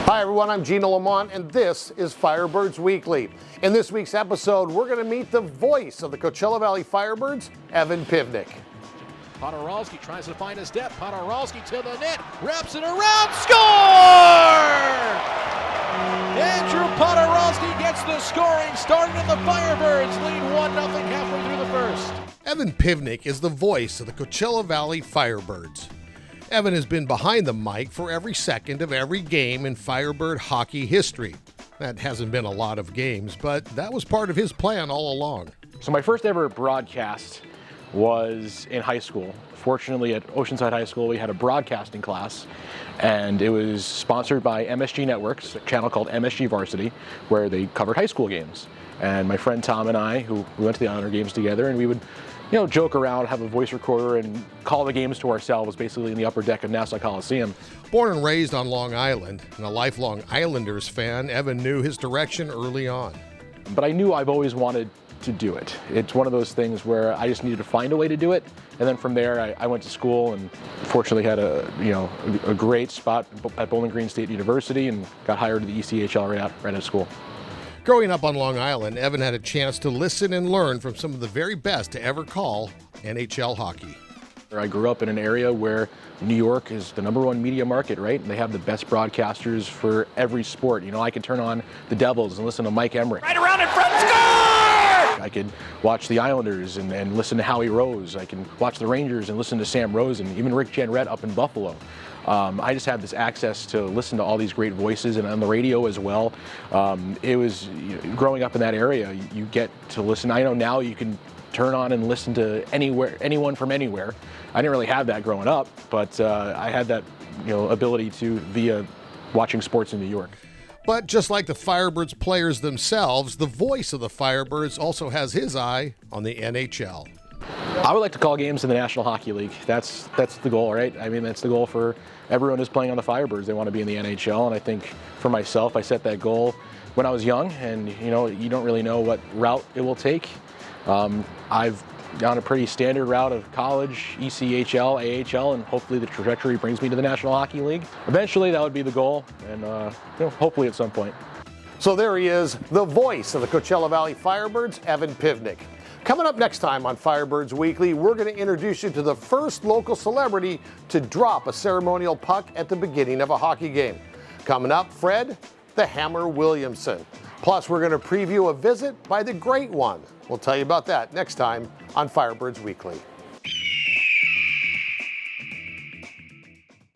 Hi everyone, I'm Gina Lamont and this is Firebirds Weekly. In this week's episode, we're going to meet the voice of the Coachella Valley Firebirds, Evan Pivnick. Podorowski tries to find his depth. Podorowski to the net, wraps it around, score! Andrew Podorowski gets the scoring started, and the Firebirds lead 1-0 halfway through the first. Evan Pivnick is the voice of the Coachella Valley Firebirds. Evan has been behind the mic for every second of every game in Firebird hockey history. That hasn't been a lot of games, but that was part of his plan all along. So my first ever broadcast was in high school. Fortunately, at Oceanside High School, we had a broadcasting class, and it was sponsored by MSG Networks, a channel called MSG Varsity, where they covered high school games. And my friend Tom and I, we went to the Honor Games together, and we would joke around, have a voice recorder, and call the games to ourselves, basically in the upper deck of Nassau Coliseum. Born and raised on Long Island, and a lifelong Islanders fan, Evan knew his direction early on. But I knew I've always wanted to do it. It's one of those things where I just needed to find a way to do it. And then from there, I went to school and fortunately had a great spot at Bowling Green State University and got hired to the ECHL right out of school. Growing up on Long Island, Evan had a chance to listen and learn from some of the very best to ever call NHL hockey. I grew up in an area where New York is the #1 media market, right? And they have the best broadcasters for every sport. I could turn on the Devils and listen to Mike Emmerich. Right around in front, score! I could watch the Islanders and listen to Howie Rose. I can watch the Rangers and listen to Sam Rosen, even Rick Janrette up in Buffalo. I just had this access to listen to all these great voices, and on the radio as well. It was growing up in that area, you get to listen. I know now you can turn on and listen to anyone from anywhere. I didn't really have that growing up, but I had that ability to via watching sports in New York. But just like the Firebirds players themselves, the voice of the Firebirds also has his eye on the NHL. I would like to call games in the National Hockey League. That's the goal, right? I mean, that's the goal for everyone who's playing on the Firebirds. They want to be in the NHL, and I think for myself, I set that goal when I was young, and you don't really know what route it will take. I've gone a pretty standard route of college, ECHL, AHL, and hopefully the trajectory brings me to the National Hockey League. Eventually, that would be the goal, and hopefully at some point. So there he is, the voice of the Coachella Valley Firebirds, Evan Pivnick. Coming up next time on Firebirds Weekly, we're going to introduce you to the first local celebrity to drop a ceremonial puck at the beginning of a hockey game. Coming up, Fred the Hammer Williamson. Plus, we're going to preview a visit by the Great One. We'll tell you about that next time on Firebirds Weekly.